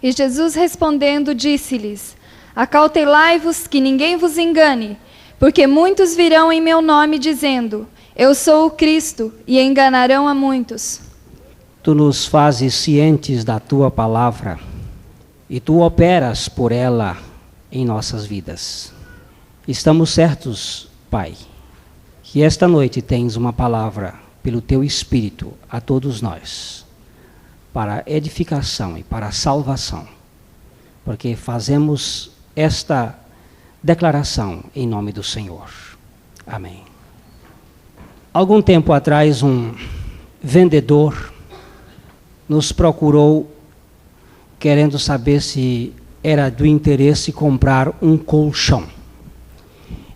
E Jesus respondendo disse-lhes: Acautelai-vos que ninguém vos engane, porque muitos virão em meu nome dizendo: Eu sou o Cristo, e enganarão a muitos. Tu nos fazes cientes da tua palavra, e tu operas por ela em nossas vidas. Estamos certos, Pai, que esta noite tens uma palavra pelo teu Espírito a todos nós, para edificação e para salvação, porque fazemos esta declaração em nome do Senhor. Amém. Algum tempo atrás, um vendedor nos procurou querendo saber se era do interesse comprar um colchão.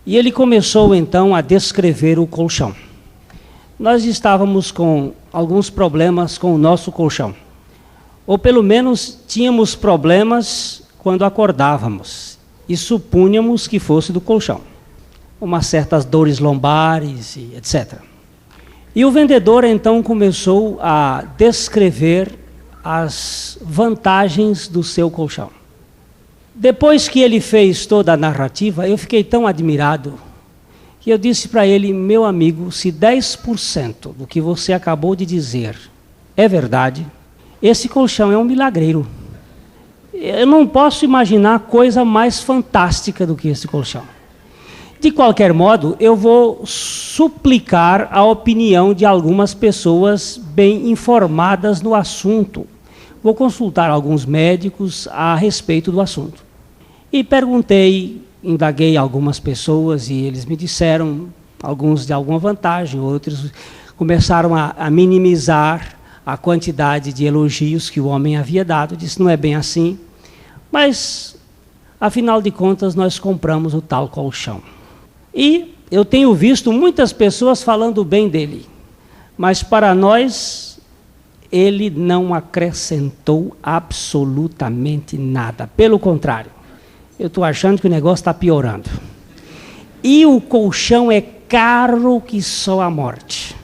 E ele começou então a descrever o colchão. Nós estávamos com alguns problemas com o nosso colchão. Ou pelo menos tínhamos problemas quando acordávamos e supunhamos que fosse do colchão. Umas certas dores lombares e etc. E o vendedor então começou a descrever as vantagens do seu colchão. Depois que ele fez toda a narrativa, eu fiquei tão admirado que eu disse para ele: meu amigo, se 10% do que você acabou de dizer é verdade, esse colchão é um milagreiro. Eu não posso imaginar coisa mais fantástica do que esse colchão. De qualquer modo, eu vou suplicar a opinião de algumas pessoas bem informadas no assunto. Vou consultar alguns médicos a respeito do assunto. E perguntei, indaguei algumas pessoas e eles me disseram, alguns de alguma vantagem, outros começaram a minimizar a quantidade de elogios que o homem havia dado. Disse: não é bem assim, mas afinal de contas nós compramos o tal colchão. E eu tenho visto muitas pessoas falando bem dele, mas para nós ele não acrescentou absolutamente nada. Pelo contrário, eu estou achando que o negócio está piorando. E o colchão é caro que só a morte.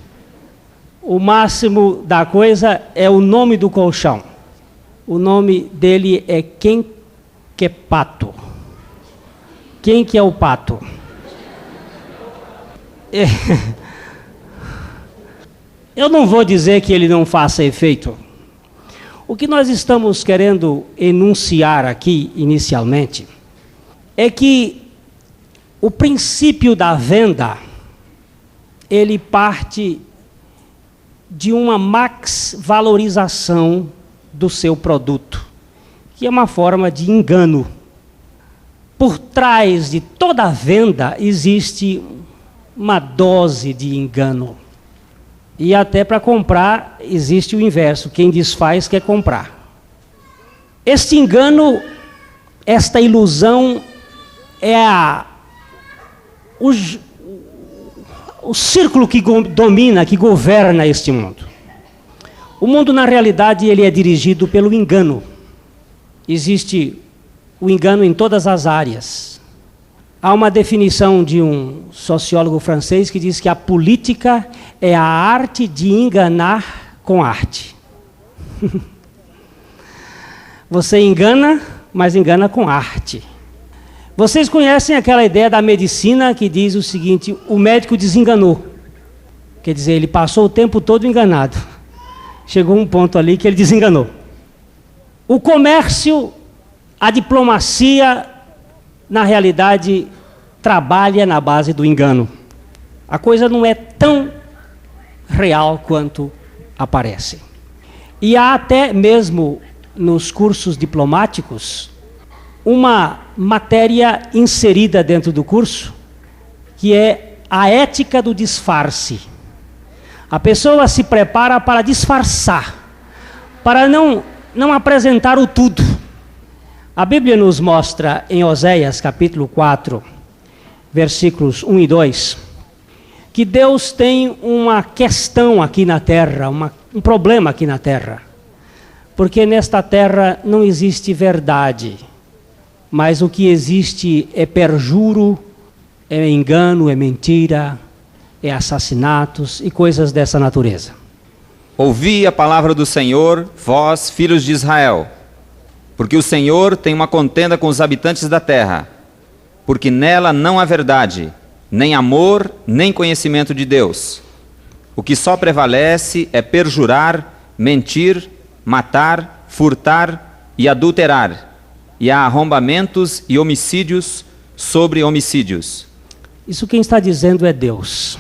O máximo da coisa é o nome do colchão. O nome dele é Quem que é Pato. Quem que é o pato? Eu não vou dizer que ele não faça efeito. O que nós estamos querendo enunciar aqui, inicialmente, é que o princípio da venda, ele parte de uma max-valorização do seu produto, que é uma forma de engano. Por trás de toda venda existe uma dose de engano. E até para comprar existe o inverso: quem desfaz quer comprar. Este engano, esta ilusão, é o círculo que domina, que governa este mundo. O mundo, na realidade, ele é dirigido pelo engano. Existe o engano em todas as áreas. Há uma definição de um sociólogo francês que diz que a política é a arte de enganar com arte. Você engana, mas engana com arte. Vocês conhecem aquela ideia da medicina que diz o seguinte: o médico desenganou. Quer dizer, ele passou o tempo todo enganado. Chegou um ponto ali que ele desenganou. O comércio, a diplomacia, na realidade, trabalha na base do engano. A coisa não é tão real quanto aparece. E há até mesmo nos cursos diplomáticos uma matéria inserida dentro do curso, que é a ética do disfarce. A pessoa se prepara para disfarçar, para não apresentar o tudo. A Bíblia nos mostra em Oséias capítulo 4, versículos 1 e 2, que Deus tem uma questão aqui na terra, um problema aqui na terra. Porque nesta terra não existe verdade, mas o que existe é perjuro, é engano, é mentira, é assassinatos e coisas dessa natureza. Ouvi a palavra do Senhor, vós, filhos de Israel. Porque o Senhor tem uma contenda com os habitantes da terra, porque nela não há verdade, nem amor, nem conhecimento de Deus. O que só prevalece é perjurar, mentir, matar, furtar e adulterar, e há arrombamentos e homicídios sobre homicídios. Isso quem está dizendo é Deus.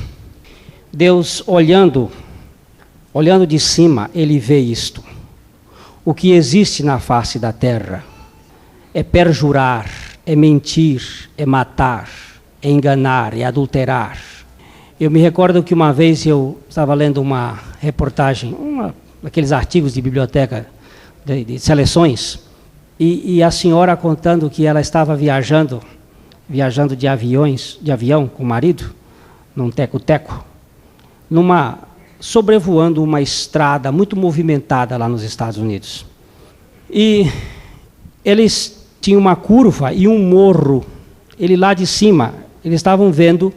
Deus olhando de cima, ele vê isto. O que existe na face da terra é perjurar, é mentir, é matar, é enganar, é adulterar. Eu me recordo que uma vez eu estava lendo uma reportagem, aqueles artigos de biblioteca, de seleções, e a senhora contando que ela estava viajando de avião com o marido, num teco-teco, sobrevoando uma estrada muito movimentada lá nos Estados Unidos. E eles tinham uma curva e um morro. Ele lá de cima, eles estavam vendo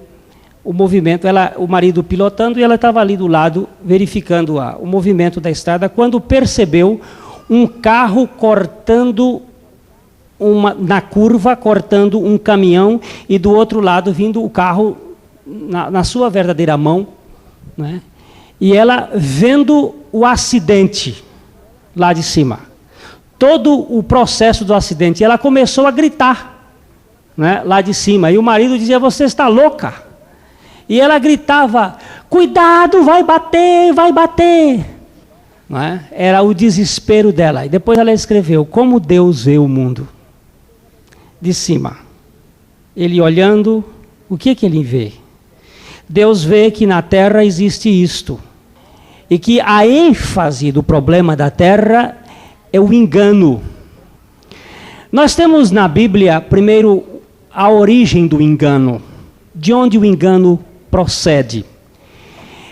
o movimento, o marido pilotando, e ela estava ali do lado, verificando o movimento da estrada, quando percebeu um carro cortando na curva, cortando um caminhão, e do outro lado vindo o carro na sua verdadeira mão, né? E ela vendo o acidente lá de cima, todo o processo do acidente, ela começou a gritar, né, lá de cima, e o marido dizia: você está louca? E ela gritava: cuidado, vai bater, vai bater. Não é? Era o desespero dela. E depois ela escreveu: como Deus vê o mundo de cima. Ele olhando, o que ele vê? Deus vê que na terra existe isto, e que a ênfase do problema da terra é o engano. Nós temos na Bíblia, primeiro, a origem do engano, de onde o engano procede.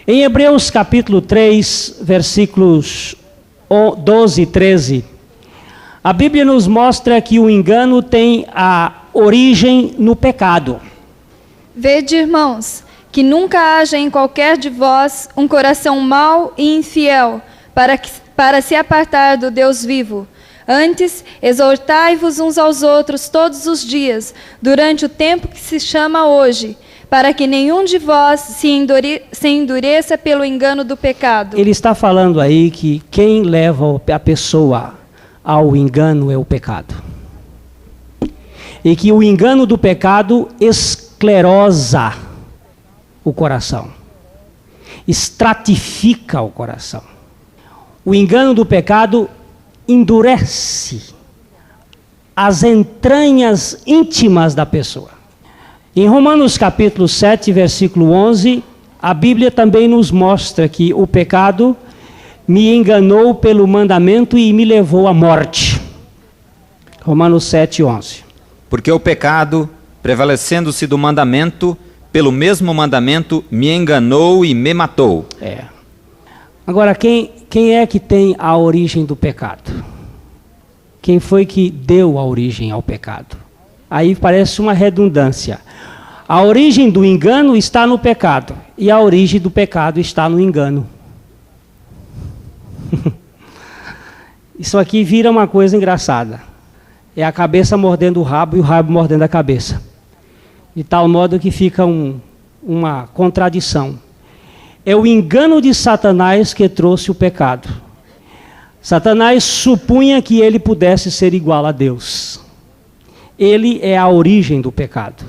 Em Hebreus capítulo 3, versículos 12 e 13, a Bíblia nos mostra que o engano tem a origem no pecado. Vede, irmãos, que nunca haja em qualquer de vós um coração mau e infiel, para se apartar do Deus vivo. Antes, exortai-vos uns aos outros todos os dias, durante o tempo que se chama hoje, para que nenhum de vós se endureça pelo engano do pecado. Ele está falando aí que quem leva a pessoa ao engano é o pecado. E que o engano do pecado esclerosa o coração, estratifica o coração. O engano do pecado endurece as entranhas íntimas da pessoa. Em Romanos capítulo 7, versículo 11, a Bíblia também nos mostra que o pecado me enganou pelo mandamento e me levou à morte. Romanos 7, 11. Porque o pecado, prevalecendo-se do mandamento, pelo mesmo mandamento, me enganou e me matou. Agora, quem é que tem a origem do pecado? Quem foi que deu a origem ao pecado? Aí parece uma redundância. A origem do engano está no pecado, e a origem do pecado está no engano. Isso aqui vira uma coisa engraçada. É a cabeça mordendo o rabo e o rabo mordendo a cabeça. De tal modo que fica uma contradição. É o engano de Satanás que trouxe o pecado. Satanás supunha que ele pudesse ser igual a Deus. Ele é a origem do pecado.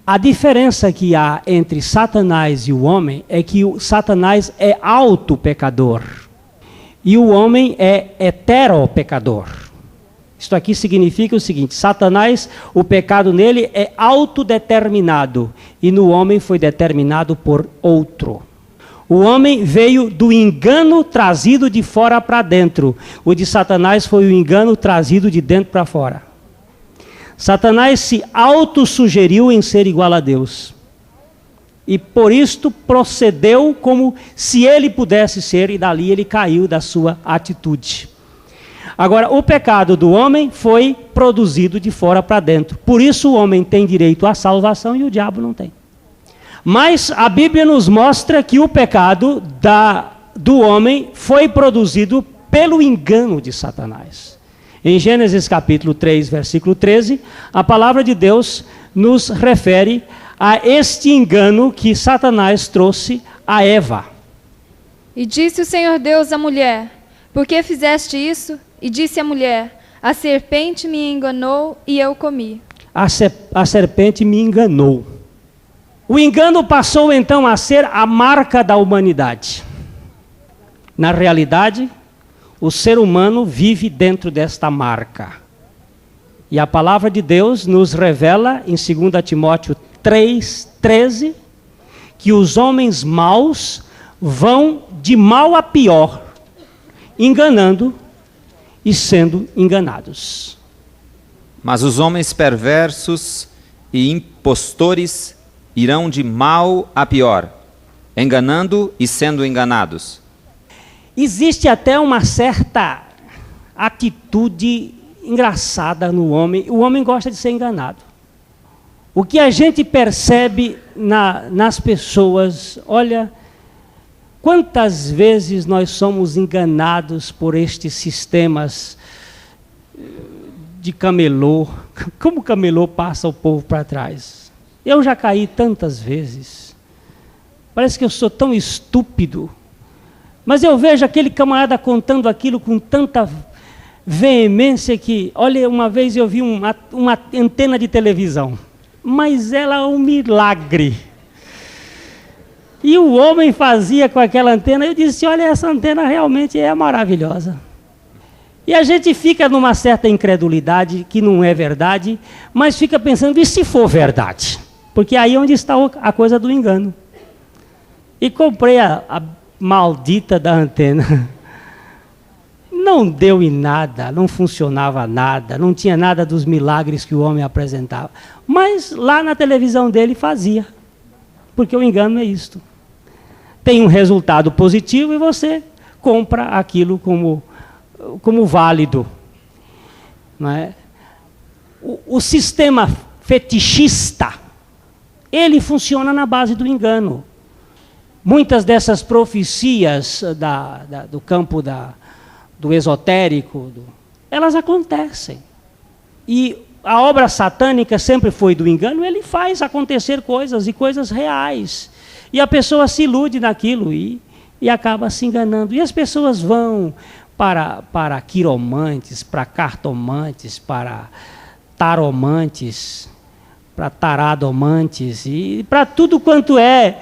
A diferença que há entre Satanás e o homem é que o Satanás é auto-pecador e o homem é hetero-pecador. Isto aqui significa o seguinte: Satanás, o pecado nele é autodeterminado e no homem foi determinado por outro. O homem veio do engano trazido de fora para dentro. O de Satanás foi o engano trazido de dentro para fora. Satanás se autossugeriu em ser igual a Deus. E por isto procedeu como se ele pudesse ser, e dali ele caiu da sua atitude. Agora, o pecado do homem foi produzido de fora para dentro. Por isso o homem tem direito à salvação e o diabo não tem. Mas a Bíblia nos mostra que o pecado do homem foi produzido pelo engano de Satanás. Em Gênesis capítulo 3, versículo 13, a palavra de Deus nos refere a este engano que Satanás trouxe a Eva. E disse o Senhor Deus à mulher: por que fizeste isso? E disse a mulher: a serpente me enganou e eu comi. A serpente me enganou. O engano passou então a ser a marca da humanidade. Na realidade, o ser humano vive dentro desta marca. E a palavra de Deus nos revela em 2 Timóteo 3:13 que os homens maus vão de mal a pior, enganando e sendo enganados. Mas os homens perversos e impostores irão de mal a pior, enganando e sendo enganados. Existe até uma certa atitude engraçada no homem. O homem gosta de ser enganado. O que a gente percebe nas pessoas, olha, quantas vezes nós somos enganados por estes sistemas de camelô. Como o camelô passa o povo para trás. Eu já caí tantas vezes. Parece que eu sou tão estúpido. Mas eu vejo aquele camarada contando aquilo com tanta veemência que, olha, uma vez eu vi uma antena de televisão, mas ela é um milagre. E o homem fazia com aquela antena, eu disse, olha, essa antena realmente é maravilhosa. E a gente fica numa certa incredulidade, que não é verdade, mas fica pensando, e se for verdade? Porque aí é onde está a coisa do engano. E comprei a maldita da antena. Não deu em nada, não funcionava nada, não tinha nada dos milagres que o homem apresentava. Mas lá na televisão dele fazia, porque o engano é isto. Tem um resultado positivo e você compra aquilo como válido. Não é? O sistema fetichista, ele funciona na base do engano. Muitas dessas profecias do campo do esotérico, elas acontecem. E a obra satânica sempre foi do engano, ele faz acontecer coisas e coisas reais. E a pessoa se ilude naquilo e acaba se enganando. E as pessoas vão para quiromantes, para cartomantes, para taromantes, para taradomantes, e para tudo quanto é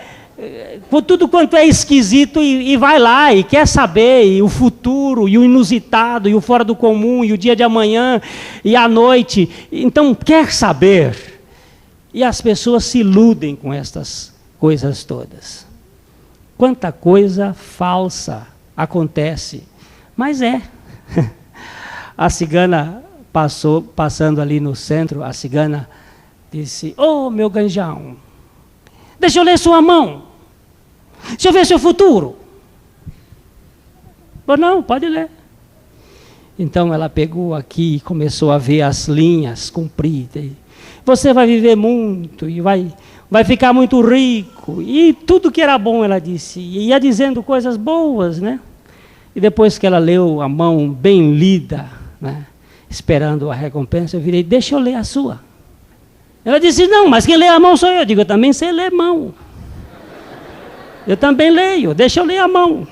esquisito e vai lá e quer saber, e o futuro, e o inusitado, e o fora do comum, e o dia de amanhã, e a noite. Então quer saber. E as pessoas se iludem com estas coisas todas. Quanta coisa falsa acontece. Mas é. A cigana passando ali no centro, a cigana disse, ô meu ganjão, deixa eu ler sua mão. Deixa eu ver seu futuro. Ou não, pode ler. Então ela pegou aqui e começou a ver as linhas compridas. Você vai viver muito e vai ficar muito rico. E tudo que era bom, ela disse. E ia dizendo coisas boas, né? E depois que ela leu a mão bem lida, né, esperando a recompensa, eu virei, deixa eu ler a sua. Ela disse, não, mas quem lê a mão sou eu. Eu digo, eu também sei ler mão. Eu também leio, deixa eu ler a mão.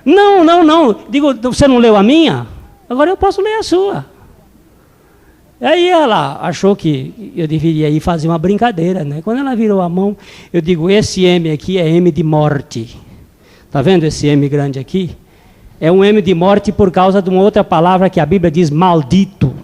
Não. Digo, você não leu a minha? Agora eu posso ler a sua. Aí ela achou que eu deveria ir fazer uma brincadeira, né? Quando ela virou a mão, eu digo, esse M aqui é M de morte. Está vendo esse M grande aqui? É um M de morte por causa de uma outra palavra que a Bíblia diz maldito.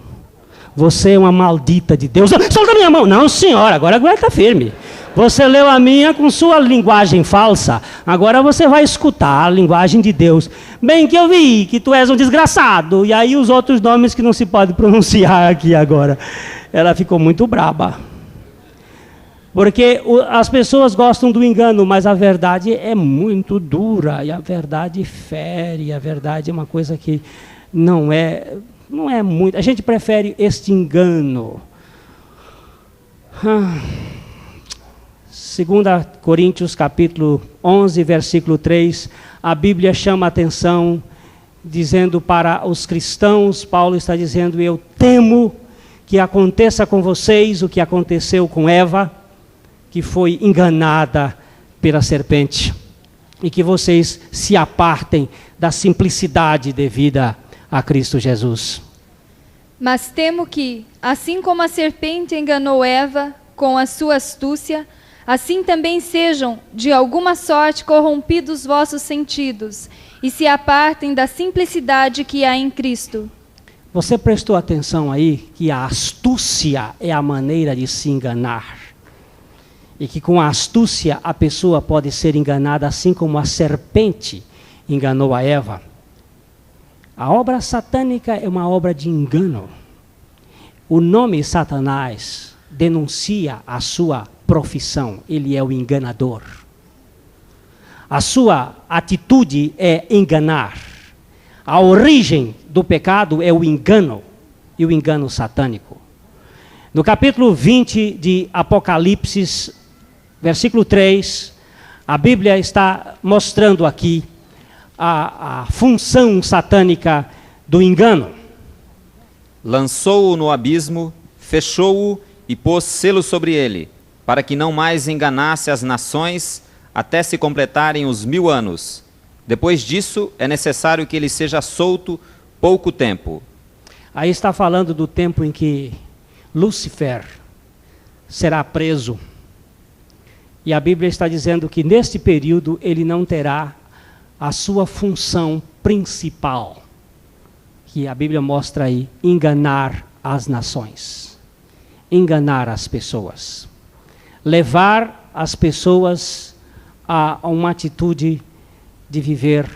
Você é uma maldita de Deus. Solta a minha mão. Não, senhora, agora aguenta firme. Você leu a minha com sua linguagem falsa. Agora você vai escutar a linguagem de Deus. Bem que eu vi que tu és um desgraçado. E aí os outros nomes que não se pode pronunciar aqui agora. Ela ficou muito braba. Porque as pessoas gostam do engano, mas a verdade é muito dura. E a verdade fere. A verdade é uma coisa que não é muito. A gente prefere este engano. 2 Coríntios capítulo 11, versículo 3, a Bíblia chama a atenção dizendo para os cristãos, Paulo está dizendo: eu temo que aconteça com vocês o que aconteceu com Eva, que foi enganada pela serpente, e que vocês se apartem da simplicidade devida a Cristo Jesus. Mas temo que, assim como a serpente enganou Eva com a sua astúcia, assim também sejam, de alguma sorte, corrompidos vossos sentidos, e se apartem da simplicidade que há em Cristo. Você prestou atenção aí que a astúcia é a maneira de se enganar? E que com a astúcia a pessoa pode ser enganada, assim como a serpente enganou a Eva. A obra satânica é uma obra de engano. O nome Satanás denuncia a sua profissão. Ele é o enganador. A sua atitude é enganar. A origem do pecado é o engano, e o engano satânico. No capítulo 20 de Apocalipse, versículo 3, a Bíblia está mostrando aqui a função satânica do engano. Lançou-o no abismo, fechou-o e pôs selo sobre ele, para que não mais enganasse as nações até se completarem os 1000 anos. Depois disso, é necessário que ele seja solto pouco tempo. Aí está falando do tempo em que Lúcifer será preso. E a Bíblia está dizendo que neste período ele não terá a sua função principal, que a Bíblia mostra aí: enganar as nações, enganar as pessoas, levar as pessoas a uma atitude de viver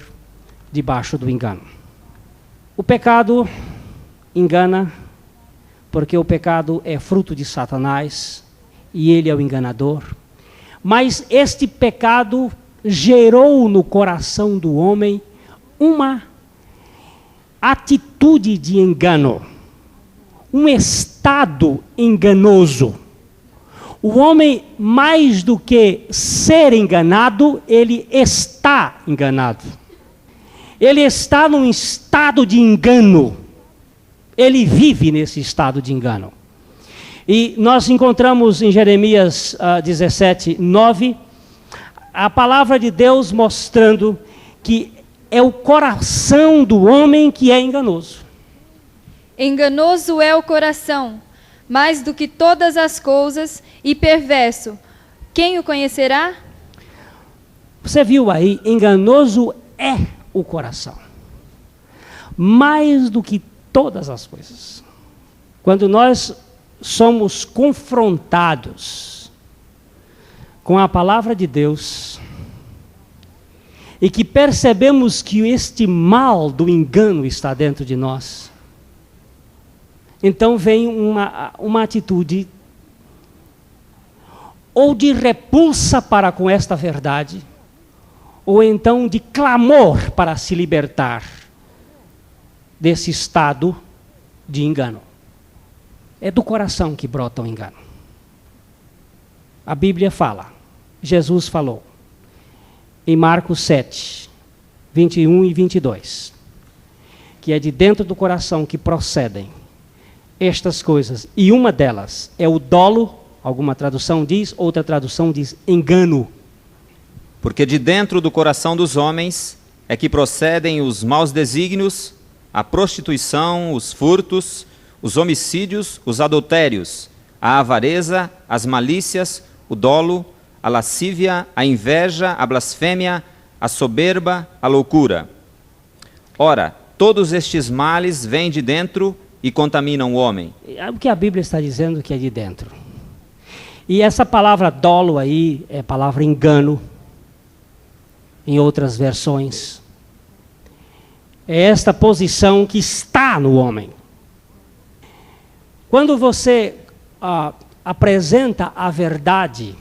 debaixo do engano. O pecado engana, porque o pecado é fruto de Satanás e ele é o enganador. Mas este pecado gerou no coração do homem uma atitude de engano, um estado enganoso. O homem, mais do que ser enganado, ele está enganado. Ele está num estado de engano. Ele vive nesse estado de engano. E nós encontramos em Jeremias 17, 9, a palavra de Deus mostrando que é o coração do homem que é enganoso. Enganoso é o coração, mais do que todas as coisas, e perverso. Quem o conhecerá? Você viu aí, enganoso é o coração. Mais do que todas as coisas. Quando nós somos confrontados com a palavra de Deus e que percebemos que este mal do engano está dentro de nós, então vem uma atitude ou de repulsa para com esta verdade, ou então de clamor para se libertar desse estado de engano. É do coração que brota o engano. A Bíblia fala, Jesus falou, em Marcos 7, 21 e 22, que é de dentro do coração que procedem estas coisas, e uma delas é o dolo, alguma tradução diz, outra tradução diz engano. Porque de dentro do coração dos homens é que procedem os maus desígnios, a prostituição, os furtos, os homicídios, os adultérios, a avareza, as malícias, o dolo, a lascívia, a inveja, a blasfêmia, a soberba, a loucura. Ora, todos estes males vêm de dentro e contaminam o homem. O que a Bíblia está dizendo que é de dentro. E essa palavra dolo aí é a palavra engano, em outras versões. É esta posição que está no homem. Quando você apresenta a verdade,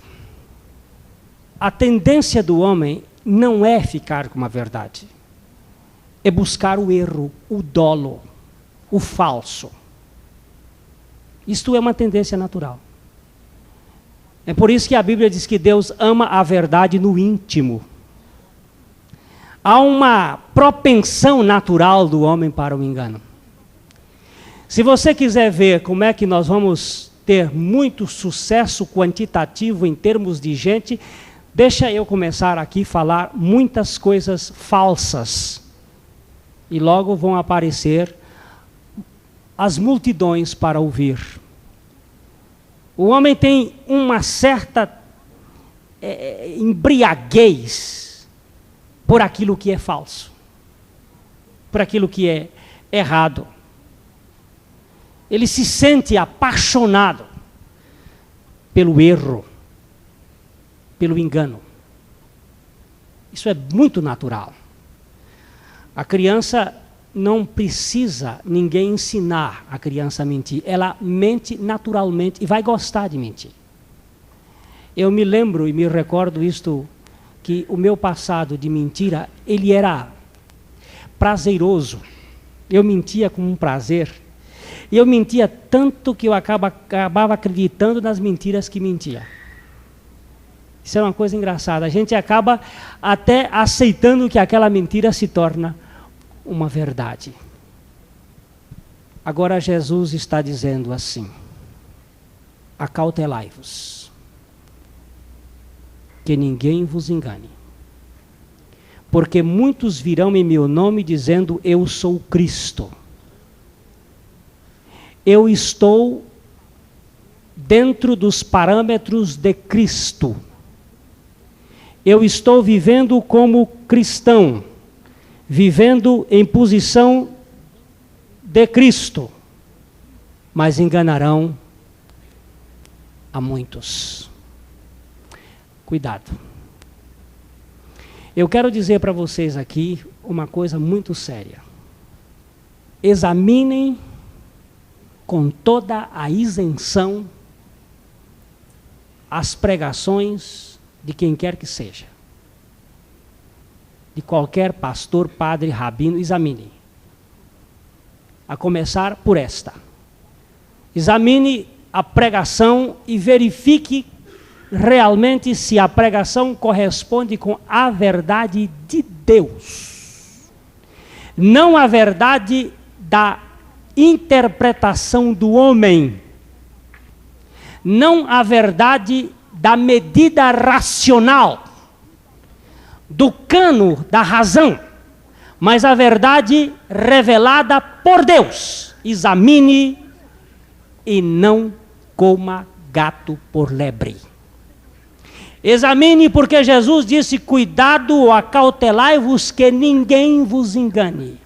a tendência do homem não é ficar com a verdade. É buscar o erro, o dolo, o falso. Isto é uma tendência natural. É por isso que a Bíblia diz que Deus ama a verdade no íntimo. há uma propensão natural do homem para o engano. Se você quiser ver como é que nós vamos ter muito sucesso quantitativo em termos de gente, deixa eu começar aqui a falar muitas coisas falsas. E logo vão aparecer as multidões para ouvir. O homem tem uma certa embriaguez por aquilo que é falso, por aquilo que é errado. Ele se sente apaixonado pelo erro, pelo engano. Isso é muito natural. A criança não precisa ninguém ensinar a criança a mentir. Ela mente naturalmente e vai gostar de mentir. Eu me lembro e me recordo isto, que o meu passado de mentira, ele era prazeroso. Eu mentia com um prazer. E eu mentia tanto que eu acabava acreditando nas mentiras que mentia. Isso é uma coisa engraçada. A gente acaba até aceitando que aquela mentira se torna uma verdade. Agora Jesus está dizendo assim: acautelai-vos, que ninguém vos engane. Porque muitos virão em meu nome dizendo, eu sou Cristo. Eu estou dentro dos parâmetros de Cristo. Eu estou vivendo como cristão, vivendo em posição de Cristo, mas enganarão a muitos. Cuidado. Eu quero dizer para vocês aqui uma coisa muito séria. Examinem com toda a isenção as pregações de quem quer que seja. De qualquer pastor, padre, rabino, examine. A começar por esta. Examine a pregação e verifique realmente se a pregação corresponde com a verdade de Deus. Não a verdade da interpretação do homem. Não a verdade da medida racional, do cano da razão, mas a verdade revelada por Deus. Examine e não coma gato por lebre. Examine, porque Jesus disse, cuidado, acautelai-vos que ninguém vos engane.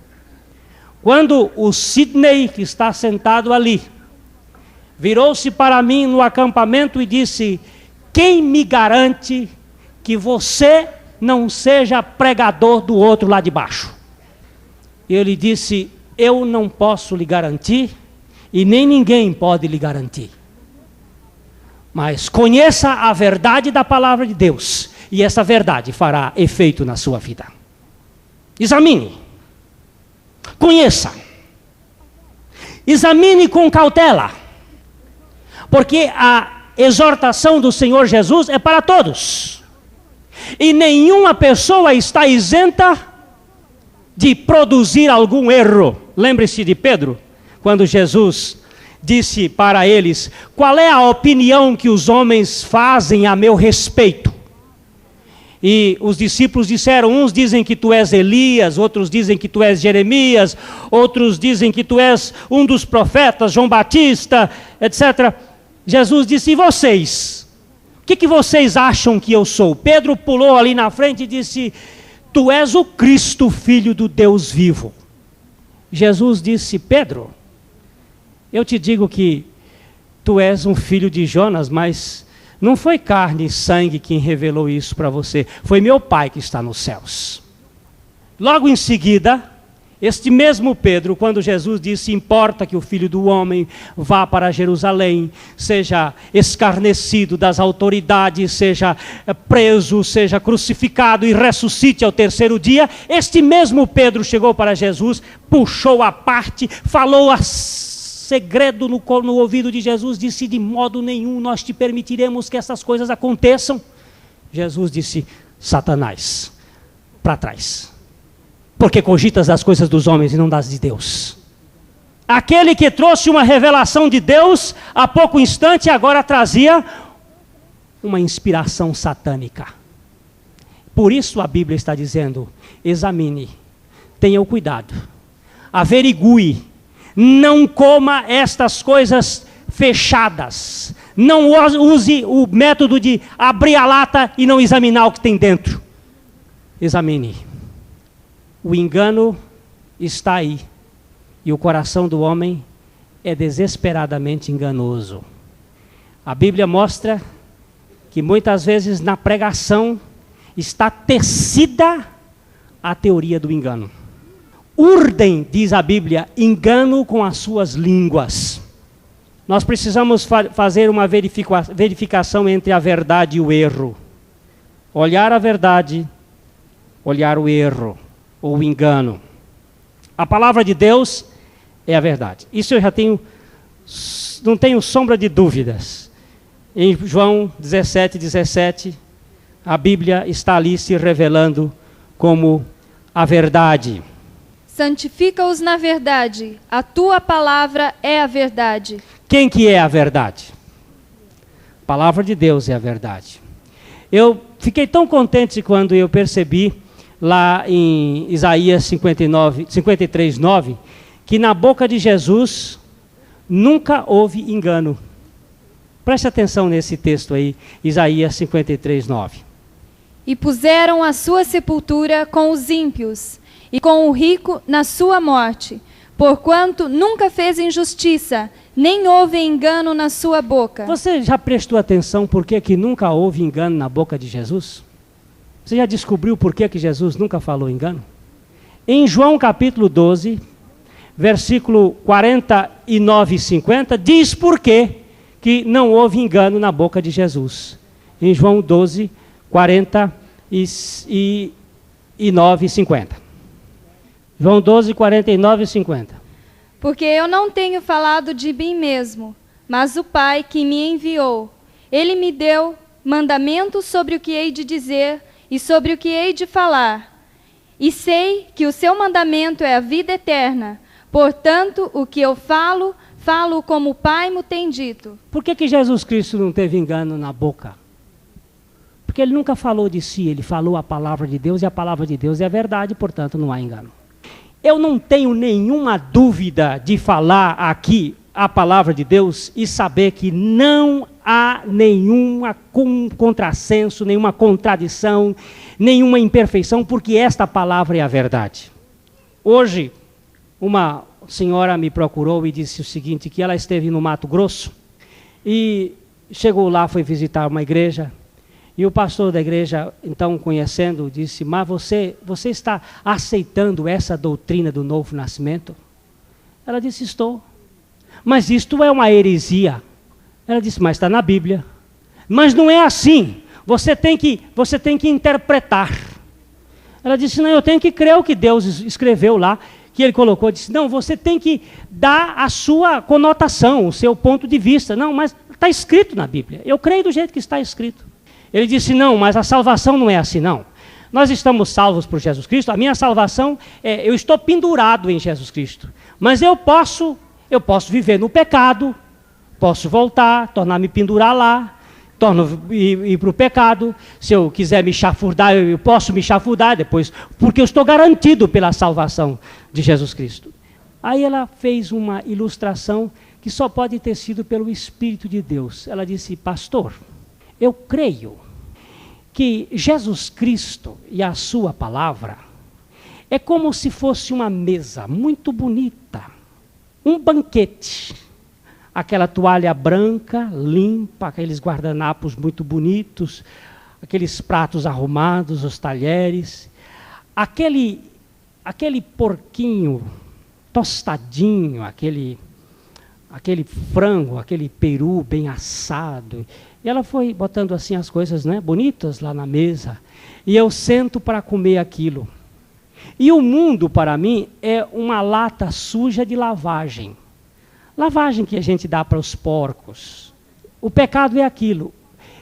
Quando o Sidney, que está sentado ali, virou-se para mim no acampamento e disse, quem me garante que você não seja pregador do outro lá de baixo? E ele disse, eu não posso lhe garantir e nem ninguém pode lhe garantir. Mas conheça a verdade da palavra de Deus e essa verdade fará efeito na sua vida. Examine. Conheça. Examine com cautela. Porque a exortação do Senhor Jesus é para todos. E nenhuma pessoa está isenta de produzir algum erro. Lembre-se de Pedro, quando Jesus disse para eles, qual é a opinião que os homens fazem a meu respeito? E os discípulos disseram, uns dizem que tu és Elias, outros dizem que tu és Jeremias, outros dizem que tu és um dos profetas, João Batista, etc. Jesus disse, e vocês? O que vocês acham que eu sou? Pedro pulou ali na frente e disse, tu és o Cristo, filho do Deus vivo. Jesus disse, Pedro, eu te digo que tu és um filho de Jonas, mas não foi carne e sangue quem revelou isso para você, foi meu Pai que está nos céus. Logo em seguida, este mesmo Pedro, quando Jesus disse, importa que o Filho do Homem vá para Jerusalém, seja escarnecido das autoridades, seja preso, seja crucificado e ressuscite ao terceiro dia, este mesmo Pedro chegou para Jesus, puxou a parte, falou a segredo no ouvido de Jesus, disse, de modo nenhum nós te permitiremos que essas coisas aconteçam. Jesus disse, Satanás, para trás. porque cogitas das coisas dos homens e não das de Deus. Aquele que trouxe uma revelação de Deus, há pouco instante, agora trazia uma inspiração satânica. Por isso a Bíblia está dizendo, examine, tenha o cuidado, averigue, não coma estas coisas fechadas, não use o método de abrir a lata e não examinar o que tem dentro. Examine. O engano está aí. E o coração do homem é desesperadamente enganoso. A Bíblia mostra que muitas vezes na pregação está tecida a teoria do engano. Urdem, diz a Bíblia, engano com as suas línguas. Nós precisamos fazer uma verificação entre a verdade e o erro. Olhar a verdade, olhar o erro, ou o engano. A palavra de Deus é a verdade. Isso eu já não tenho sombra de dúvidas. Em João 17, a Bíblia está ali se revelando como a verdade. Santifica-os na verdade, a tua palavra é a verdade. Quem que é a verdade? A palavra de Deus é a verdade. Eu fiquei tão contente quando eu percebi lá em Isaías 53:9, que na boca de Jesus nunca houve engano. Preste atenção nesse texto aí, Isaías 53:9. E puseram a sua sepultura com os ímpios, e com o rico na sua morte, porquanto nunca fez injustiça, nem houve engano na sua boca. Você já prestou atenção por que nunca houve engano na boca de Jesus? Você já descobriu por que Jesus nunca falou engano? Em João capítulo 12, versículo 49 e 50, diz por que não houve engano na boca de Jesus. Em João 12, 49 e 50. João 12, 49 e 50. Porque eu não tenho falado de mim mesmo, mas o Pai que me enviou. Ele me deu mandamentos sobre o que hei de dizer e sobre o que hei de falar. E sei que o seu mandamento é a vida eterna. Portanto, o que eu falo, falo como o Pai me tem dito. Por que Jesus Cristo não teve engano na boca? Porque ele nunca falou de si, ele falou a palavra de Deus, e a palavra de Deus é a verdade, portanto não há engano. Eu não tenho nenhuma dúvida de falar aqui a palavra de Deus e saber que não há nenhuma contrassenso, nenhuma contradição, nenhuma imperfeição, porque esta palavra é a verdade. Hoje, uma senhora me procurou e disse o seguinte, que ela esteve no Mato Grosso e chegou lá, foi visitar uma igreja. E o pastor da igreja, então, conhecendo, disse, mas você está aceitando essa doutrina do novo nascimento? Ela disse, estou. Mas isto é uma heresia. Ela disse, mas está na Bíblia. Mas não é assim. Você tem que interpretar. Ela disse, não, eu tenho que crer o que Deus escreveu lá, que ele colocou. Disse, não, você tem que dar a sua conotação, o seu ponto de vista. Não, mas está escrito na Bíblia. Eu creio do jeito que está escrito. Ele disse, não, mas a salvação não é assim, não. Nós estamos salvos por Jesus Cristo, a minha salvação, eu estou pendurado em Jesus Cristo. Mas eu posso viver no pecado, posso voltar, tornar-me pendurar lá, ir para o pecado. Se eu quiser me chafurdar, eu posso me chafurdar depois, porque eu estou garantido pela salvação de Jesus Cristo. Aí ela fez uma ilustração que só pode ter sido pelo Espírito de Deus. Ela disse, pastor, eu creio que Jesus Cristo e a sua palavra é como se fosse uma mesa muito bonita, um banquete, aquela toalha branca, limpa, aqueles guardanapos muito bonitos, aqueles pratos arrumados, os talheres, aquele porquinho tostadinho, aquele frango, aquele peru bem assado. E ela foi botando assim as coisas, né, bonitas lá na mesa. E eu sento para comer aquilo. E o mundo, para mim, é uma lata suja de lavagem. Lavagem que a gente dá para os porcos. O pecado é aquilo.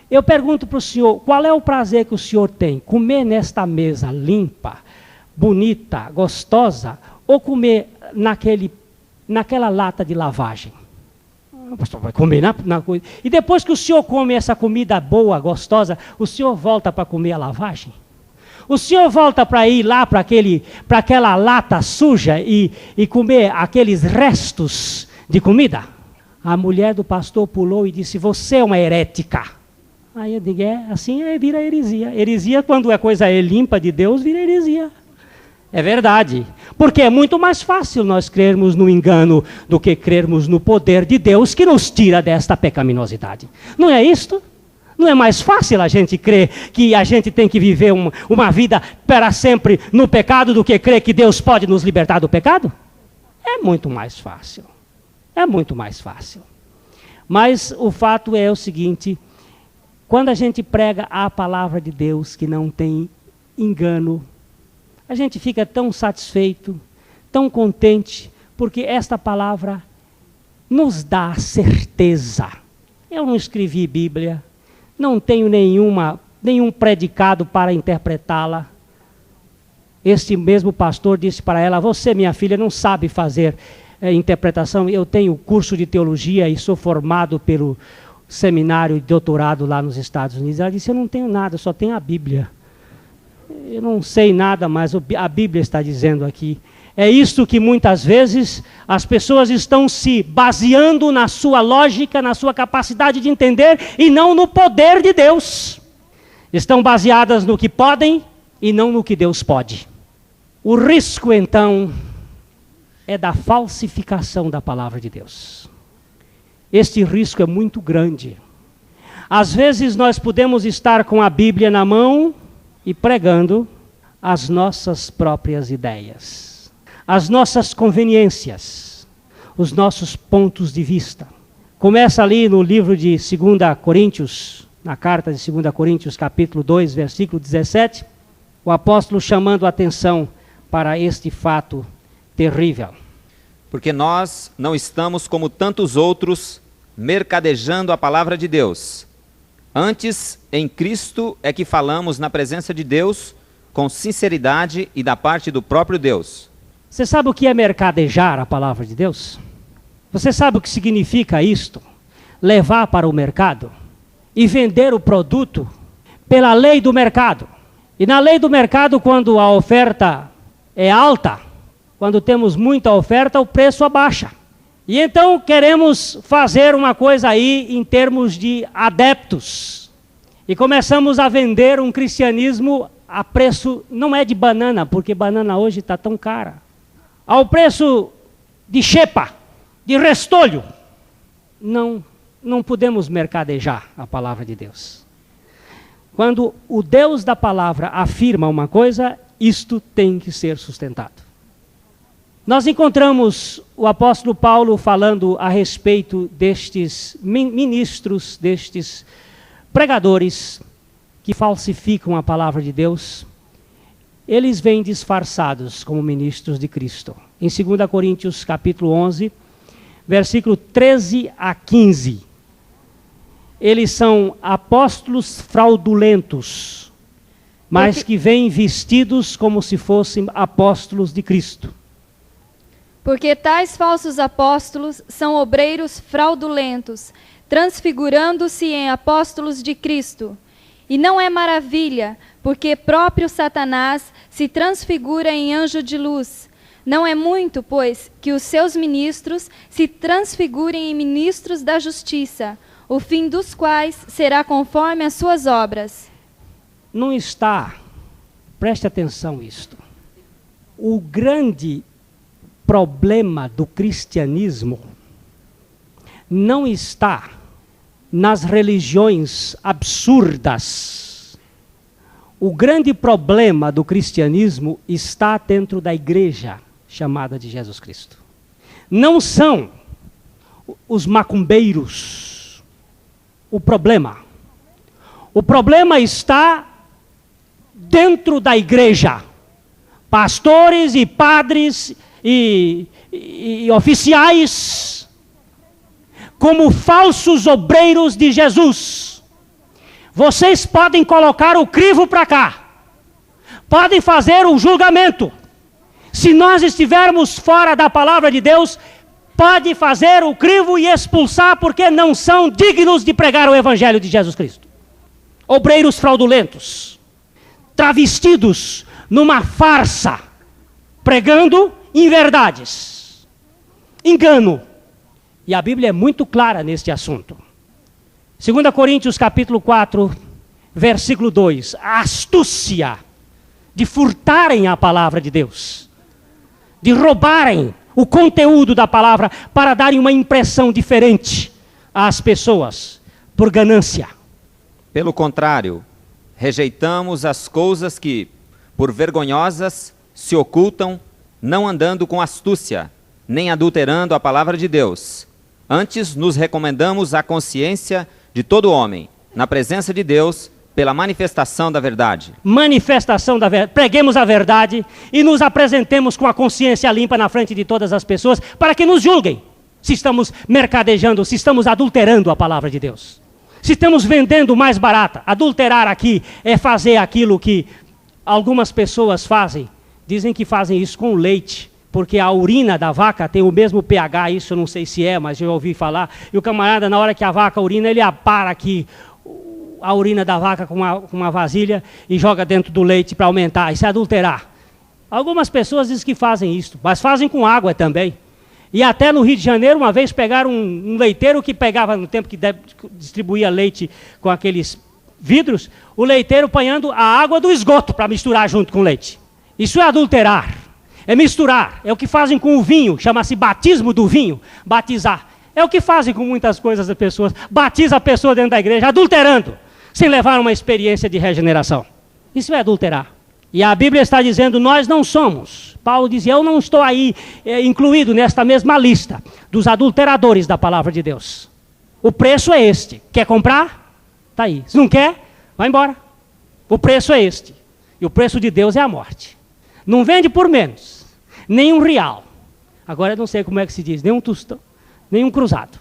Eu pergunto para o senhor, qual é o prazer que o senhor tem? Comer nesta mesa limpa, bonita, gostosa, ou comer naquela lata de lavagem? O pastor vai comer na coisa. E depois que o senhor come essa comida boa, gostosa, o senhor volta para comer a lavagem? O senhor volta para ir lá para aquela lata suja e comer aqueles restos de comida? A mulher do pastor pulou e disse: você é uma herética. Aí eu digo: assim vira heresia. Heresia, quando é coisa limpa de Deus, vira heresia. É verdade. Porque é muito mais fácil nós crermos no engano do que crermos no poder de Deus que nos tira desta pecaminosidade. Não é isto? Não é mais fácil a gente crer que a gente tem que viver uma vida para sempre no pecado do que crer que Deus pode nos libertar do pecado? É muito mais fácil. É muito mais fácil. Mas o fato é o seguinte: quando a gente prega a palavra de Deus que não tem engano, a gente fica tão satisfeito, tão contente, porque esta palavra nos dá certeza. Eu não escrevi Bíblia, não tenho nenhum predicado para interpretá-la. Este mesmo pastor disse para ela: você, minha filha, não sabe fazer interpretação. Eu tenho curso de teologia e sou formado pelo seminário de doutorado lá nos Estados Unidos. Ela disse: eu não tenho nada, só tenho a Bíblia. Eu não sei nada, mas a Bíblia está dizendo aqui. É isso que muitas vezes as pessoas estão se baseando na sua lógica, na sua capacidade de entender, e não no poder de Deus. Estão baseadas no que podem e não no que Deus pode. O risco, então, é da falsificação da palavra de Deus. Este risco é muito grande. Às vezes nós podemos estar com a Bíblia na mão e pregando as nossas próprias ideias, as nossas conveniências, os nossos pontos de vista. Começa ali no livro de 2 Coríntios, na carta de 2 Coríntios, capítulo 2, versículo 17, o apóstolo chamando a atenção para este fato terrível. Porque nós não estamos como tantos outros, mercadejando a palavra de Deus. Antes, em Cristo é que falamos na presença de Deus, com sinceridade e da parte do próprio Deus. Você sabe o que é mercadejar a palavra de Deus? Você sabe o que significa isto? Levar para o mercado e vender o produto pela lei do mercado. E na lei do mercado, quando a oferta é alta, quando temos muita oferta, o preço abaixa. E então queremos fazer uma coisa aí em termos de adeptos. E começamos a vender um cristianismo a preço, não é de banana, porque banana hoje está tão cara. Ao preço de xepa, de restolho. Não podemos mercadejar a palavra de Deus. Quando o Deus da palavra afirma uma coisa, isto tem que ser sustentado. Nós encontramos o apóstolo Paulo falando a respeito destes ministros, destes pregadores que falsificam a palavra de Deus. Eles vêm disfarçados como ministros de Cristo. Em 2 Coríntios capítulo 11, versículo 13 a 15. Eles são apóstolos fraudulentos, mas que vêm vestidos como se fossem apóstolos de Cristo. Porque tais falsos apóstolos são obreiros fraudulentos, transfigurando-se em apóstolos de Cristo. E não é maravilha, porque próprio Satanás se transfigura em anjo de luz. Não é muito, pois, que os seus ministros se transfigurem em ministros da justiça, o fim dos quais será conforme as suas obras. Não está, preste atenção isto, o grande problema do cristianismo não está nas religiões absurdas. O grande problema do cristianismo está dentro da igreja chamada de Jesus Cristo. Não são os macumbeiros o problema. O problema está dentro da igreja. Pastores e padres e oficiais como falsos obreiros de Jesus. Vocês podem colocar o crivo para cá, podem fazer o julgamento. Se nós estivermos fora da palavra de Deus, pode fazer o crivo e expulsar, porque não são dignos de pregar o evangelho de Jesus Cristo. Obreiros fraudulentos, travestidos numa farsa, pregando inverdades, engano. E a Bíblia é muito clara neste assunto. 2 Coríntios capítulo 4, versículo 2. A astúcia de furtarem a palavra de Deus, de roubarem o conteúdo da palavra para darem uma impressão diferente às pessoas, por ganância. Pelo contrário, rejeitamos as coisas que, por vergonhosas, se ocultam, não andando com astúcia, nem adulterando a palavra de Deus. Antes nos recomendamos à consciência de todo homem, na presença de Deus, pela manifestação da verdade. Manifestação da verdade. Preguemos a verdade e nos apresentemos com a consciência limpa na frente de todas as pessoas, para que nos julguem se estamos mercadejando, se estamos adulterando a palavra de Deus. Se estamos vendendo mais barata. Adulterar aqui é fazer aquilo que algumas pessoas fazem. Dizem que fazem isso com leite, porque a urina da vaca tem o mesmo pH, isso eu não sei se é, mas eu ouvi falar. E o camarada, na hora que a vaca urina, ele apara aqui a urina da vaca com uma vasilha e joga dentro do leite para aumentar. Isso é adulterar. Algumas pessoas dizem que fazem isso, mas fazem com água também. E até no Rio de Janeiro, uma vez pegaram um leiteiro que pegava, no tempo que distribuía leite com aqueles vidros, o leiteiro apanhando a água do esgoto para misturar junto com o leite. Isso é adulterar, é misturar, é o que fazem com o vinho, chama-se batismo do vinho, batizar. É o que fazem com muitas coisas das pessoas, batiza a pessoa dentro da igreja, adulterando, sem levar uma experiência de regeneração. Isso é adulterar. E a Bíblia está dizendo, nós não somos. Paulo dizia, eu não estou aí incluído nesta mesma lista dos adulteradores da palavra de Deus. O preço é este. Quer comprar? Está aí. Se não quer, vai embora. O preço é este. E o preço de Deus é a morte. Não vende por menos, nem um real. Agora eu não sei como é que se diz, nem um tostão, nem um cruzado.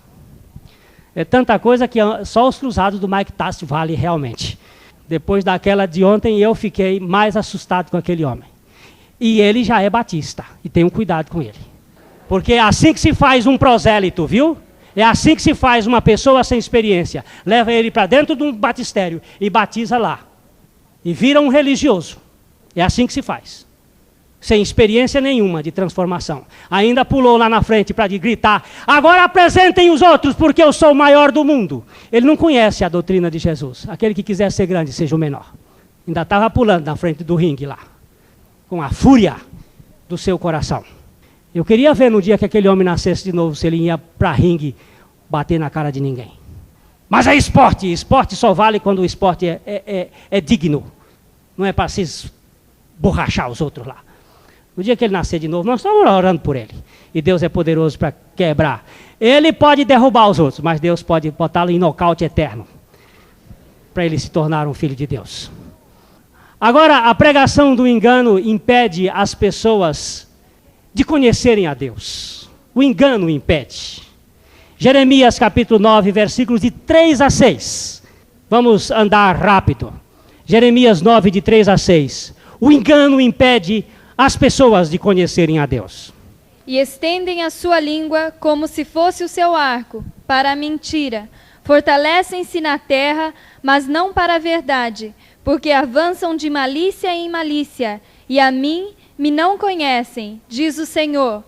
É tanta coisa que só os cruzados do Mike Tyson vale realmente. Depois daquela de ontem, eu fiquei mais assustado com aquele homem. E ele já é batista, e tenham cuidado com ele. Porque é assim que se faz um prosélito, viu? É assim que se faz uma pessoa sem experiência. Leva ele para dentro de um batistério e batiza lá. E vira um religioso. É assim que se faz. Sem experiência nenhuma de transformação. Ainda pulou lá na frente para gritar, agora apresentem os outros, porque eu sou o maior do mundo. Ele não conhece a doutrina de Jesus. Aquele que quiser ser grande, seja o menor. Ainda estava pulando na frente do ringue lá, com a fúria do seu coração. Eu queria ver no dia que aquele homem nascesse de novo, se ele ia para ringue bater na cara de ninguém. Mas é esporte. Esporte só vale quando o esporte é digno. Não é para se borrachar os outros lá. No dia que ele nascer de novo, nós estamos orando por ele. E Deus é poderoso para quebrar. Ele pode derrubar os outros, mas Deus pode botá-lo em nocaute eterno. Para ele se tornar um filho de Deus. Agora, a pregação do engano impede as pessoas de conhecerem a Deus. O engano impede. Jeremias capítulo 9, versículos de 3 a 6. Vamos andar rápido. Jeremias 9, de 3 a 6. O engano impede as pessoas de conhecerem a Deus. E estendem a sua língua como se fosse o seu arco, para a mentira. Fortalecem-se na terra, mas não para a verdade, porque avançam de malícia em malícia, e a mim me não conhecem, diz o Senhor.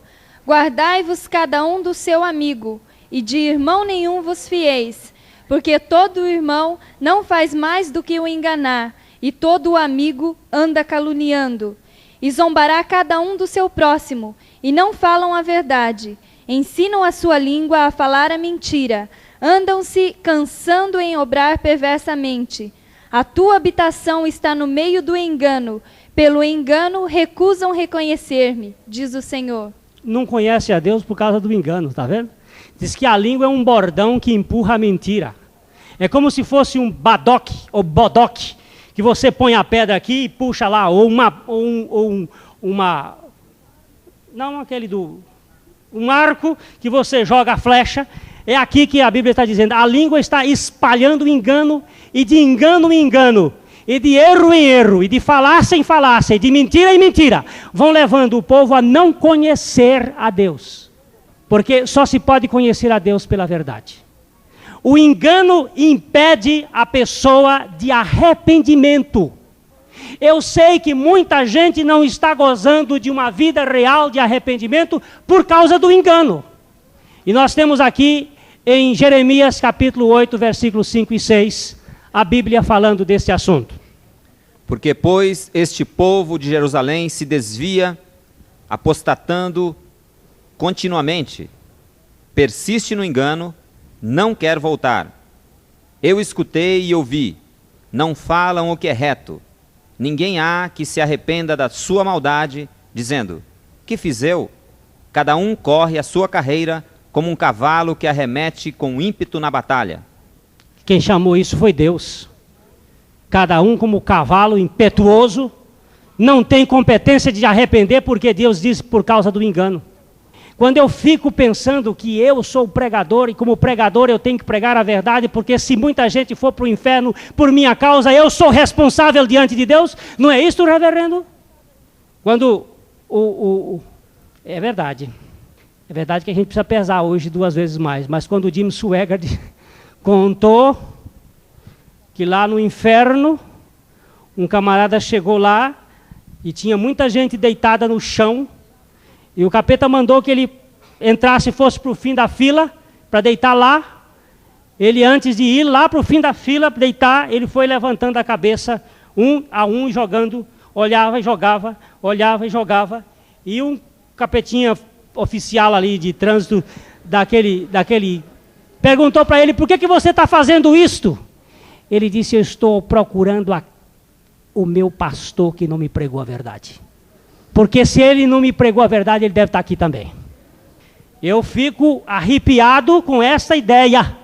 Guardai-vos cada um do seu amigo, e de irmão nenhum vos fieis, porque todo irmão não faz mais do que o enganar, e todo amigo anda caluniando. E zombará cada um do seu próximo, e não falam a verdade. Ensinam a sua língua a falar a mentira. Andam-se cansando em obrar perversamente. A tua habitação está no meio do engano. Pelo engano recusam reconhecer-me, diz o Senhor. Não conhece a Deus por causa do engano, está vendo? Diz que a língua é um bordão que empurra a mentira. É como se fosse um badoque, ou bodoque, que você põe a pedra aqui e puxa lá, ou um arco que você joga a flecha. É aqui que a Bíblia está dizendo, a língua está espalhando engano, e de engano em engano, e de erro em erro, e de falácia em falácia, e de mentira em mentira, vão levando o povo a não conhecer a Deus. Porque só se pode conhecer a Deus pela verdade. O engano impede a pessoa de arrependimento. Eu sei que muita gente não está gozando de uma vida real de arrependimento por causa do engano. E nós temos aqui em Jeremias capítulo 8, versículos 5 e 6, a Bíblia falando desse assunto. Porque, pois, este povo de Jerusalém se desvia, apostatando continuamente, persiste no engano, não quer voltar. Eu escutei e ouvi, não falam o que é reto. Ninguém há que se arrependa da sua maldade, dizendo, que fiz eu? Cada um corre a sua carreira, como um cavalo que arremete com ímpeto na batalha. Quem chamou isso foi Deus. Cada um como cavalo impetuoso, não tem competência de arrepender, porque Deus diz por causa do engano. Quando eu fico pensando que eu sou pregador, e como pregador eu tenho que pregar a verdade, porque se muita gente for para o inferno por minha causa, eu sou responsável diante de Deus, não é isso, reverendo? Quando é verdade. É verdade que a gente precisa pesar hoje 2 vezes mais, mas quando o Jim Swaggart contou que lá no inferno, um camarada chegou lá e tinha muita gente deitada no chão, e o capeta mandou que ele entrasse e fosse para o fim da fila, para deitar lá. Ele, antes de ir lá para o fim da fila, para deitar, ele foi levantando a cabeça, um a um, jogando, olhava e jogava, olhava e jogava. E um capetinha oficial ali de trânsito, daquele perguntou para ele, por que você está fazendo isto? Ele disse, eu estou procurando o meu pastor que não me pregou a verdade. Porque se ele não me pregou a verdade, ele deve estar aqui também. Eu fico arrepiado com essa ideia.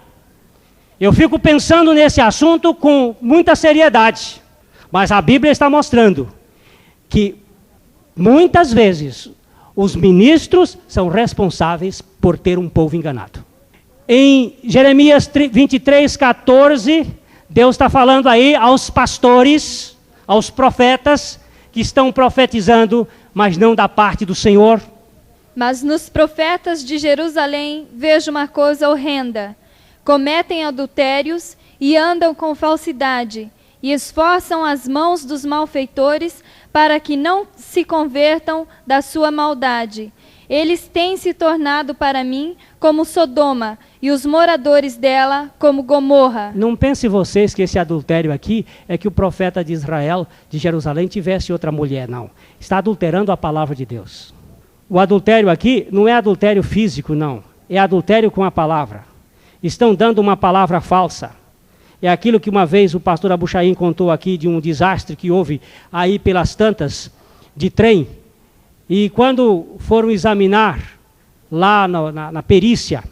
Eu fico pensando nesse assunto com muita seriedade. Mas a Bíblia está mostrando que muitas vezes os ministros são responsáveis por ter um povo enganado. Em Jeremias 23, 14, Deus está falando aí aos pastores, aos profetas, que estão profetizando, mas não da parte do Senhor. Mas nos profetas de Jerusalém vejo uma coisa horrenda. Cometem adultérios e andam com falsidade, e esforçam as mãos dos malfeitores para que não se convertam da sua maldade. Eles têm se tornado para mim como Sodoma, e os moradores dela como Gomorra. Não pense vocês que esse adultério aqui é que o profeta de Israel, de Jerusalém, tivesse outra mulher, não. Está adulterando a palavra de Deus. O adultério aqui não é adultério físico, não. É adultério com a palavra. Estão dando uma palavra falsa. É aquilo que uma vez o pastor Abuchaim contou aqui de um desastre que houve aí pelas tantas de trem. E quando foram examinar lá na perícia,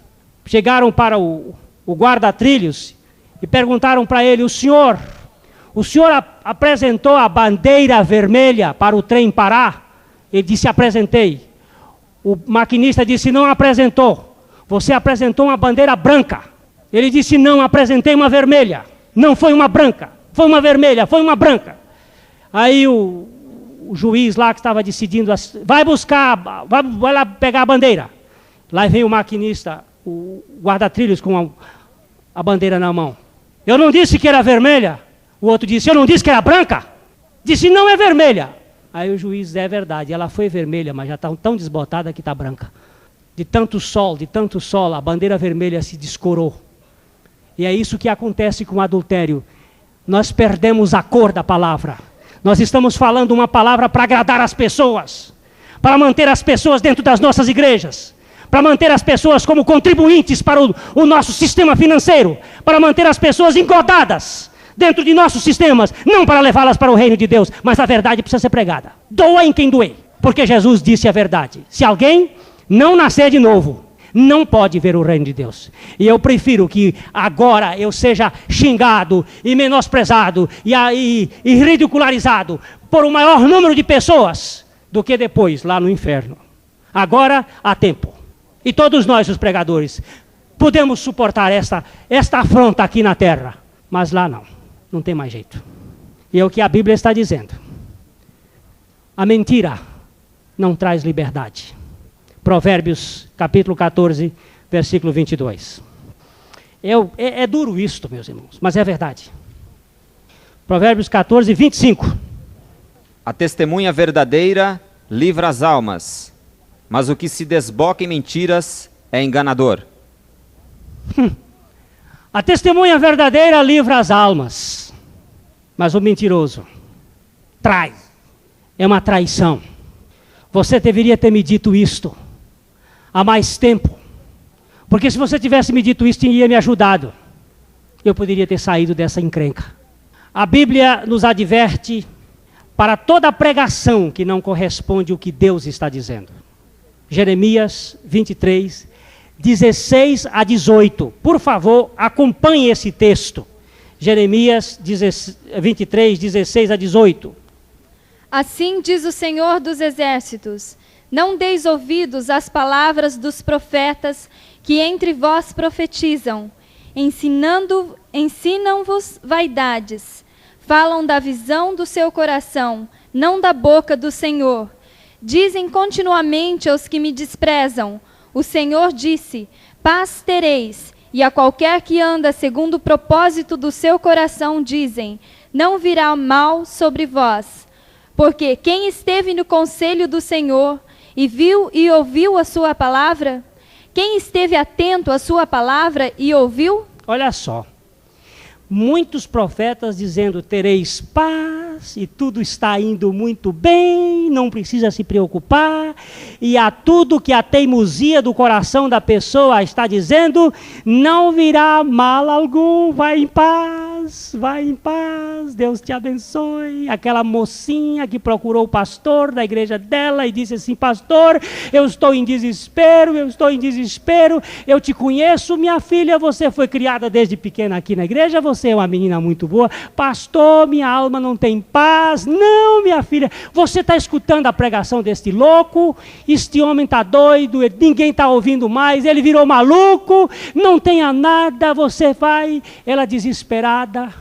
chegaram para o guarda-trilhos e perguntaram para ele, o senhor apresentou a bandeira vermelha para o trem parar? Ele disse, apresentei. O maquinista disse, não apresentou. Você apresentou uma bandeira branca. Ele disse, não, apresentei uma vermelha. Não foi uma branca, foi uma vermelha, foi uma branca. Aí o juiz lá que estava decidindo, vai lá pegar a bandeira. Lá veio o maquinista, o guarda-trilhos com a bandeira na mão. Eu não disse que era vermelha. O outro disse, eu não disse que era branca. Disse, não é vermelha. Aí o juiz, é verdade, ela foi vermelha, mas já está tão desbotada que está branca. De tanto sol, a bandeira vermelha se descorou. E é isso que acontece com o adultério. Nós perdemos a cor da palavra. Nós estamos falando uma palavra para agradar as pessoas, para manter as pessoas dentro das nossas igrejas, para manter as pessoas como contribuintes para o nosso sistema financeiro, para manter as pessoas engodadas dentro de nossos sistemas, não para levá-las para o reino de Deus, mas a verdade precisa ser pregada. Doa em quem doer, porque Jesus disse a verdade. Se alguém não nascer de novo, não pode ver o reino de Deus. E eu prefiro que agora eu seja xingado e menosprezado e ridicularizado por um maior número de pessoas do que depois, lá no inferno. Agora há tempo. E todos nós, os pregadores, podemos suportar esta afronta aqui na terra. Mas lá não tem mais jeito. E é o que a Bíblia está dizendo. A mentira não traz liberdade. Provérbios capítulo 14, versículo 22. É duro isto, meus irmãos, mas é verdade. Provérbios 14, 25. A testemunha verdadeira livra as almas, mas o que se desboca em mentiras é enganador. A testemunha verdadeira livra as almas, mas o mentiroso trai. É uma traição. Você deveria ter me dito isto há mais tempo. Porque se você tivesse me dito isso, teria me ajudado. Eu poderia ter saído dessa encrenca. A Bíblia nos adverte para toda pregação que não corresponde ao que Deus está dizendo. Jeremias 23, 16 a 18. Por favor, acompanhe esse texto. Jeremias 23, 16 a 18. Assim diz o Senhor dos Exércitos: não deis ouvidos às palavras dos profetas que entre vós profetizam, ensinam-vos vaidades. Falam da visão do seu coração, não da boca do Senhor. Dizem continuamente aos que me desprezam: o Senhor disse, paz tereis. E a qualquer que anda segundo o propósito do seu coração dizem, não virá mal sobre vós. Porque quem esteve no conselho do Senhor e viu e ouviu a sua palavra? Quem esteve atento à sua palavra e ouviu? Olha só. Muitos profetas dizendo, tereis paz e tudo está indo muito bem, não precisa se preocupar. E a tudo que a teimosia do coração da pessoa está dizendo, não virá mal algum, vai em paz, Deus te abençoe. Aquela mocinha que procurou o pastor da igreja dela e disse assim, pastor, eu estou em desespero, eu te conheço, minha filha, você foi criada desde pequena aqui na igreja, você é uma menina muito boa, pastor, minha alma não tem paz. Não, minha filha, você está escutando a pregação deste louco, este homem está doido, ninguém está ouvindo mais, ele virou maluco, não tenha nada, você vai. Ela desesperada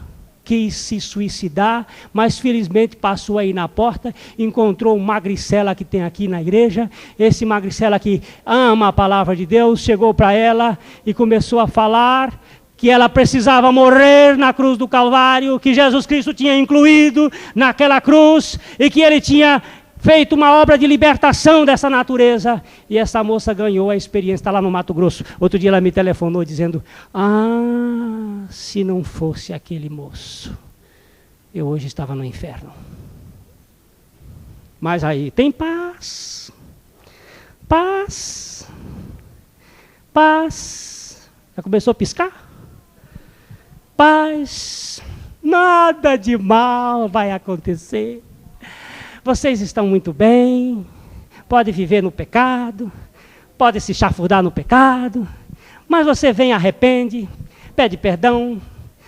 quis se suicidar, mas felizmente passou aí na porta, encontrou um magricela que tem aqui na igreja. Esse magricela que ama a palavra de Deus, chegou para ela e começou a falar que ela precisava morrer na cruz do Calvário, que Jesus Cristo tinha incluído naquela cruz e que ele tinha feito uma obra de libertação dessa natureza. E essa moça ganhou a experiência, está lá no Mato Grosso. Outro dia ela me telefonou dizendo, se não fosse aquele moço, eu hoje estava no inferno. Mas aí tem paz, paz, paz. Já começou a piscar? Paz, nada de mal vai acontecer. Vocês estão muito bem, pode viver no pecado, pode se chafurdar no pecado, mas você vem, arrepende, pede perdão,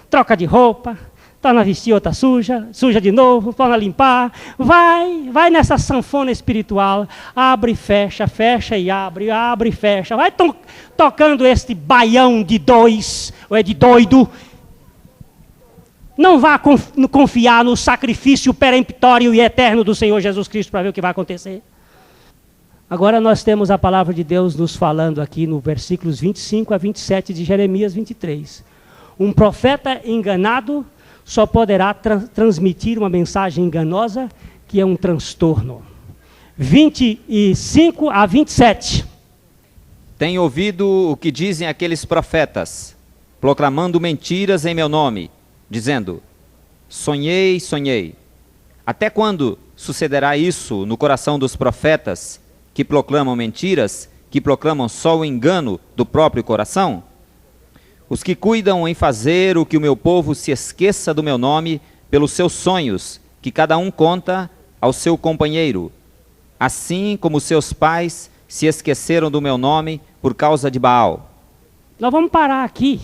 troca de roupa, torna a vestir outra suja, suja de novo, torna a limpar, vai nessa sanfona espiritual, abre e fecha, fecha e abre e fecha, vai tocando este baião de dois, ou é de doido. Não vá confiar no sacrifício peremptório e eterno do Senhor Jesus Cristo para ver o que vai acontecer. Agora nós temos a palavra de Deus nos falando aqui no versículos 25 a 27 de Jeremias 23. Um profeta enganado só poderá transmitir uma mensagem enganosa, que é um transtorno. 25 a 27. Tenho ouvido o que dizem aqueles profetas, proclamando mentiras em meu nome, dizendo, sonhei, sonhei. Até quando sucederá isso no coração dos profetas, que proclamam mentiras, que proclamam só o engano do próprio coração? Os que cuidam em fazer o que o meu povo se esqueça do meu nome pelos seus sonhos, que cada um conta ao seu companheiro, assim como seus pais se esqueceram do meu nome por causa de Baal. Nós vamos parar aqui.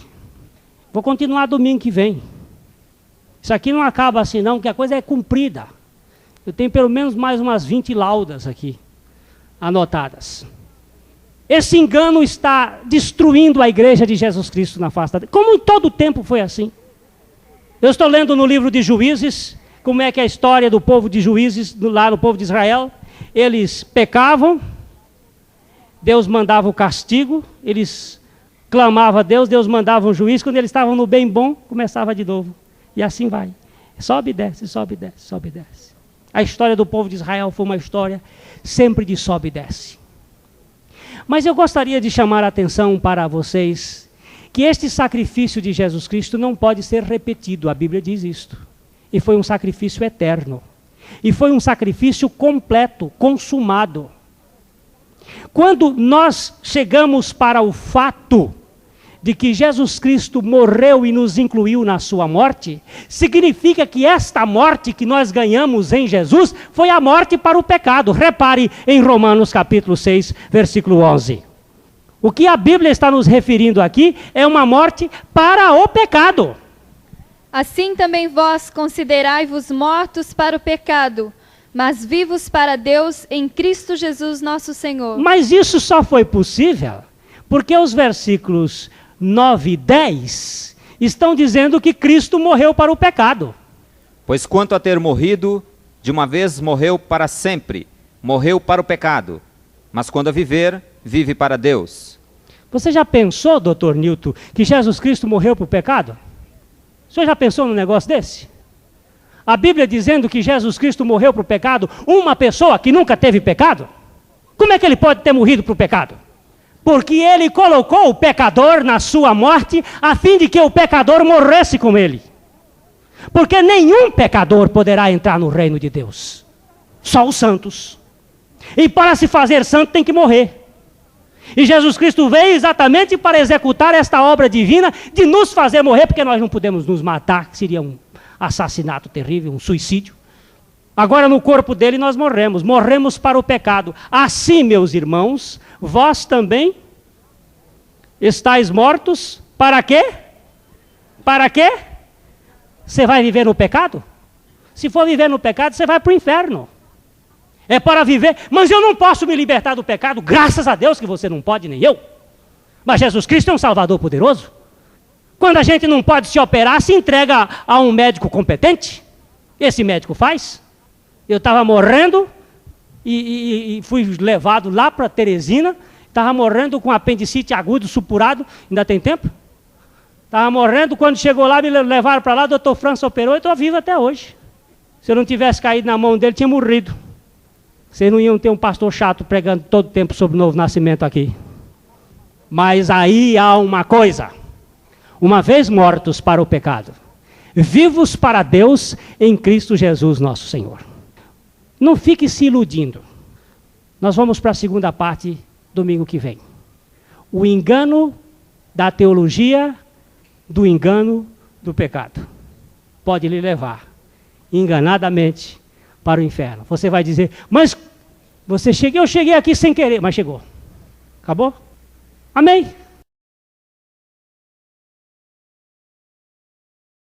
Vou continuar domingo que vem. Isso aqui não acaba assim não, porque a coisa é cumprida. Eu tenho pelo menos mais umas 20 laudas aqui, anotadas. Esse engano está destruindo a igreja de Jesus Cristo na face da terra. Como em todo o tempo foi assim. Eu estou lendo no livro de Juízes, como é que é a história do povo de Juízes, lá no povo de Israel. Eles pecavam, Deus mandava o castigo, eles clamavam a Deus, Deus mandava um juiz. Quando eles estavam no bem bom, começava de novo. E assim vai. Sobe e desce, sobe e desce, sobe e desce. A história do povo de Israel foi uma história sempre de sobe e desce. Mas eu gostaria de chamar a atenção para vocês que este sacrifício de Jesus Cristo não pode ser repetido, a Bíblia diz isto. E foi um sacrifício eterno. E foi um sacrifício completo, consumado. Quando nós chegamos para o fato de que Jesus Cristo morreu e nos incluiu na sua morte, significa que esta morte que nós ganhamos em Jesus foi a morte para o pecado. Repare em Romanos capítulo 6, versículo 11. O que a Bíblia está nos referindo aqui é uma morte para o pecado. Assim também vós considerai-vos mortos para o pecado, mas vivos para Deus em Cristo Jesus nosso Senhor. Mas isso só foi possível porque os versículos 9 e 10 estão dizendo que Cristo morreu para o pecado. Pois quanto a ter morrido, de uma vez morreu para sempre, morreu para o pecado, mas quando a viver, vive para Deus. Você já pensou, Dr. Newton, que Jesus Cristo morreu para o pecado? O senhor já pensou num negócio desse? A Bíblia dizendo que Jesus Cristo morreu para o pecado, uma pessoa que nunca teve pecado? Como é que ele pode ter morrido para o pecado? Porque ele colocou o pecador na sua morte, a fim de que o pecador morresse com ele. Porque nenhum pecador poderá entrar no reino de Deus. Só os santos. E para se fazer santo tem que morrer. E Jesus Cristo veio exatamente para executar esta obra divina de nos fazer morrer, porque nós não podemos nos matar, que seria um assassinato terrível, um suicídio. Agora no corpo dele nós morremos para o pecado. Assim, meus irmãos, vós também estáis mortos, para quê? Para quê? Você vai viver no pecado? Se for viver no pecado, você vai para o inferno. É para viver, mas eu não posso me libertar do pecado, graças a Deus que você não pode, nem eu. Mas Jesus Cristo é um Salvador poderoso. Quando a gente não pode se operar, se entrega a um médico competente. Esse médico faz. Eu estava morrendo e fui levado lá para Teresina. Estava morrendo com apendicite agudo, supurado. Ainda tem tempo? Estava morrendo, quando chegou lá, me levaram para lá, o doutor França operou e estou vivo até hoje. Se eu não tivesse caído na mão dele, tinha morrido. Vocês não iam ter um pastor chato pregando todo o tempo sobre o novo nascimento aqui. Mas aí há uma coisa. Uma vez mortos para o pecado, vivos para Deus em Cristo Jesus nosso Senhor. Não fique se iludindo. Nós vamos para a segunda parte domingo que vem. O engano da teologia do engano do pecado pode lhe levar enganadamente para o inferno. Você vai dizer, mas eu cheguei aqui sem querer, mas chegou. Acabou? Amém?